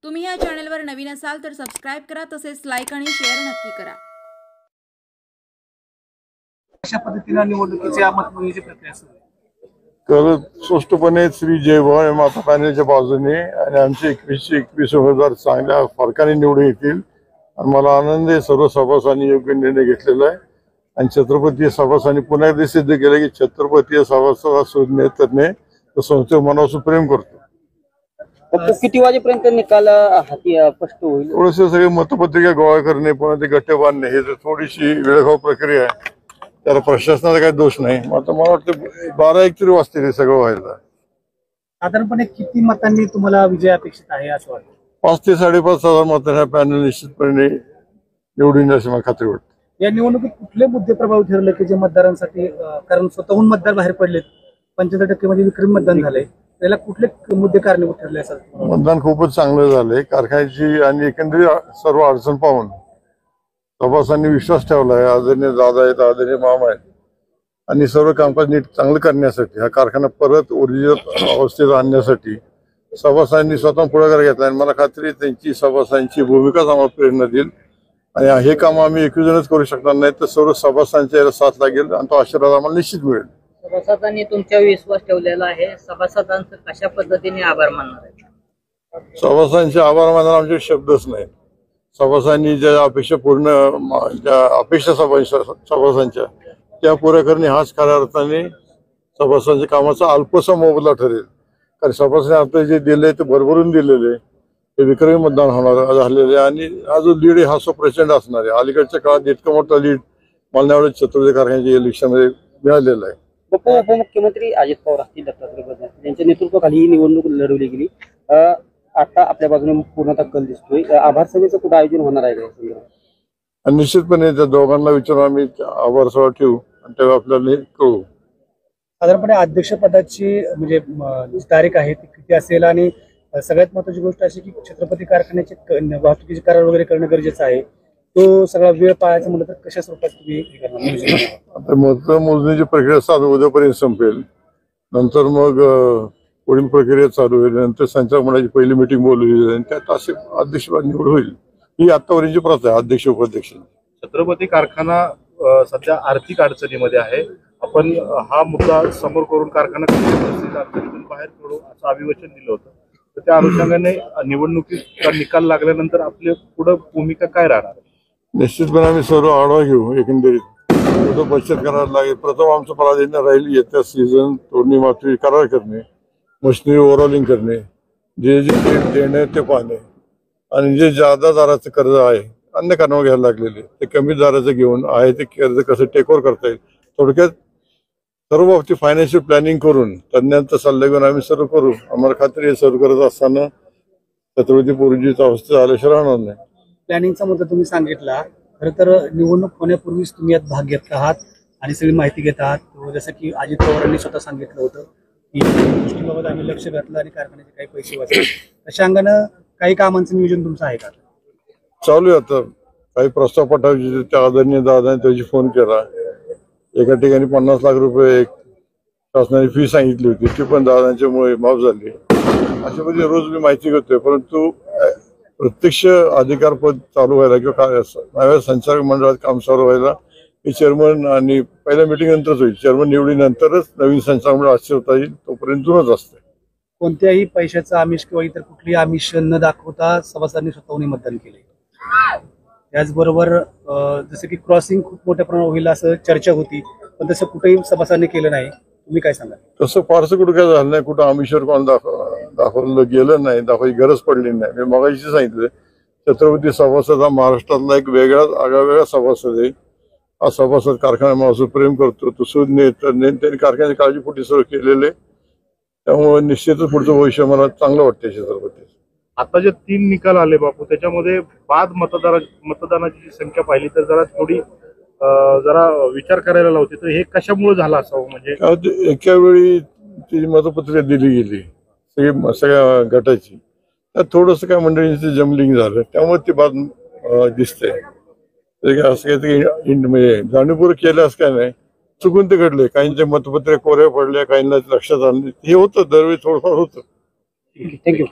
तुम्ही या चॅनलवर नवीन असाल तर सबस्क्राइब करा, तसेच लाईक आणि शेअर नक्की करा। अशा पद्धतीने निवडणुकीची मतमोजणीची प्रक्रिया सुरू आहे। तर स्पष्टपणे श्री जयभवानी माता पॅनलच्या बाजूने आणि आमचे 21 उमेदवार चांगल्या फरकाने निवडून येतील आणि मला आनंद आहे सर्व सभासदांनी योग्य निर्णय घेतलेला आहे आणि छत्रपती सभासदांनी पुन्हा एकदा सिद्ध केलं की छत्रपती सभासद शोधणे तरणे संस्थेवर मनापासून प्रेम करतो। किती वाजेपर्यंत निकाल हाती स्पष्ट होईल? थोडेसे सगळे मतपत्रिका गोळा करणे पुन्हा ते गट्टे बांधणे हे तर थोडीशी वेळखाऊ प्रक्रिया आहे, त्याला प्रशासनाचा काही दोष नाही। आता मला वाटतं 12-1 तरी वाजतील हे सगळं व्हायला। साधारणपणे किती मतांनी तुम्हाला विजय अपेक्षित आहे असं वाटतं? 5 ते 5.5 हजार मतांनी हा पॅनल निश्चितपणे निवडून येईल अशी मला खात्री वाटते। या निवडणुकीत कुठले मुद्दे प्रभावी ठरले की जे मतदारांसाठी, कारण स्वतःहून मतदार बाहेर पडलेत, 75% म्हणजे विक्रमी मतदान झाले, त्याला कुठले मुद्दे कारणीभूत ठरले असं? मतदान खूपच चांगलं झालंय, कारखान्याची आणि एकंदरीत सर्व अडचण पाहून सभासदांनी विश्वास ठेवलाय। आदरणीय दादा आहेत, आदरणीय मामा आहेत आणि सर्व कामकाज नीट चांगलं करण्यासाठी हा कारखाना परत ओरिजिनल अवस्थेत आणण्यासाठी सभासदांनी स्वतः पुढाकार घेतला आणि मला खात्री आहे त्यांची सभासदांची भूमिकाच आम्हाला प्रेरणा देईल आणि हे काम आम्ही 21 जणच करू शकणार नाही, तर सर्व सभासदांच्या याला साथ लागेल आणि तो आशीर्वाद आम्हाला निश्चित मिळेल। सभासदांनी तुमच्यावर विश्वास ठेवलेला आहे, सभासदांचं कशा पद्धतीने आभार मानणार आहे? सभासदांचे आभार मानायला आमचे शब्दच नाही। सभासदांनी ज्या अपेक्षा सभासदांच्या त्या पुऱ्या करणे हाच खऱ्या अर्थाने सभासदांच्या कामाचा अल्पसा मोबदला ठरेल। कारण सभासदांनी आता जे दिले ते भरभरून दिलेले, ते विक्रमी मतदान होणार झालेले आणि हा जो लीड आहे हा प्रचंड असणार आहे। अलीकडच्या काळात इतका मोठा लीड मला नाही वाटत छत्रपती कारखान्याच्या इलेक्शनमध्ये मिळालेला आहे। उपमुख्यमंत्री अजित पवार असतील, दत्तात्रय भरणे यांच्या नेतृत्वाखाली ही निवडणूक लढवली गेली। आता आपल्या बाजूने पूर्णतः कल दिसतोय, आभार सभेचं कुठं आयोजन होणार आहे का? आणि निश्चितपणे त्या दोघांना विचारून आम्ही आभार सभा ठेवू आणि तेव्हा आपल्याला कळू। साधारणपणे अध्यक्षपदाची म्हणजे तारीख आहे ती किती असेल आणि सगळ्यात महत्त्वाची गोष्ट अशी की छत्रपती कारखान्याचे वाहतुकीचे करार वगैरे करणं गरजेचं आहे, तो सगळा वेळ पाळायचा म्हणलं तर कशा स्वरूपात तुम्ही हे करणार? आता मतमोजणीची प्रक्रिया चालू उद्यापर्यंत संपेल, नंतर मग पुढील प्रक्रिया चालू होईल, नंतर संचालक मंडळाची पहिली मीटिंग बोलवली जाईल, त्यात असे अध्यक्ष निवड होईल। ही आतापर्यंतची प्रथा आहे अध्यक्ष उपाध्यक्ष। छत्रपती कारखाना सध्या आर्थिक अडचणीमध्ये आहे, आपण हा मुद्दा समोर करून कारखाना अडचणीतून बाहेर पडू असं अभिवचन दिलं होतं, तर त्या अनुषंगाने निवडणुकीचा निकाल लागल्यानंतर आपली पुढे भूमिका काय राहणार? निश्चितपणे आम्ही सर्व आढावा घेऊ। एकंदरीत कुठं बचत करायला लागेल, प्रथम आमचं प्राधान्य राहील येत्या सीझन तोडणी माती करार करणे, मशिनरी ओव्हरऑलिंग करणे, जे देणे ते पाहणे आणि जे जादा दराचं कर्ज आहे अन्य कारणावर घ्यायला लागलेले ते कमी दराचं घेऊन आहे ते कर्ज कसं टेकओव्हर करता येईल, थोडक्यात सर्व बाबतीत फायनान्शियल प्लॅनिंग करून तज्ञांचा सल्ला घेऊन आम्ही सर्व करू। आम्हाला खात्री आहे सर्व करत असताना छत्रपती पूर्वीची अवस्था झाल्याशिवाय राहणार नाही। प्लॅनिंगचा मुद्दा तुम्ही सांगितला, खरं तर निवडणूक होण्यापूर्वीच तुम्ही यात भाग घेत आहात आणि सगळी माहिती घेत आहात। जसं की अजित पवारांनी स्वतः सांगितलं होतं की गोष्टीबाबत आम्ही लक्ष घातलं आणि कारखान्याचे काही पैसे वाचले, अशा अंगानं काही कामांचं नियोजन तुमचं आहे का? चालू आहे। आता काही प्रस्ताव पाठवायचे, त्या आदरणीय दादाने त्याची फोन केला, एका ठिकाणी 50 लाख रुपये एक शासनाने फी सांगितली होती, ती पण दादांच्यामुळे माफ झाली। अशा म्हणजे रोज मी माहिती घेतोय, परंतु प्रत्यक्ष अधिकार पद चालू व्हायला किंवा संचालक मंडळात काम चालू व्हायला हे चेअरमन आणि पहिल्या मीटिंग नंतरच होईल। चेअरमन निवडीनंतरच नवीन संचालक मंडळ आश्चर्यता येईल, तोपर्यंत जुनच असते। कोणत्याही पैशाचं आमिष किंवा इतर कुठलीही आमिष न दाखवता सभासदांनी स्वतःहून मतदान केले। त्याचबरोबर जसं की क्रॉसिंग खूप मोठ्या प्रमाणावर होईल असं चर्चा होती, पण तसं कुठेही सभासदांनी केलं नाही, तुम्ही काय सांगाल? तसं फारसं कुठं काय झालं नाही, कुठं आमिषवर कोण दाखवलं गेलं नाही, दाखवायची गरज पडली नाही। मी मगाशी सांगितलं छत्रपती सभासद हा महाराष्ट्रातला एक वेगळा सभासद आहे। हा सभासद कारखाना माणूस प्रेम करतो, तो सुज्ञ त्यांनी कारखान्याची काळजीपोटी सर्व केलेले, त्यामुळे निश्चितच पुढचं भविष्य मला चांगलं वाटतं छत्रपती। आता जे 3 निकाल आले बापू, त्याच्यामध्ये बाद मतदानाची जी संख्या पाहिली तर जरा विचार करायला लावते, तर हे कशामुळे झालं असावं? म्हणजे एका वेळी ती मतपत्रिका दिली गेली सगळ्या गटाची, त्यात थोडंसं काय मंडळींचं जमलिंग झालं, त्यामुळे ती बाद दिसते। असं काही म्हणजे जाणीवपूर्वक केलं असं काय नाही, चुकून ते घडले। काहींच्या मतपत्रिका कोऱ्या पडल्या, काहींना लक्षात आलं, हे होतं दरवेळी थोडंफार होतं। थँक्यू.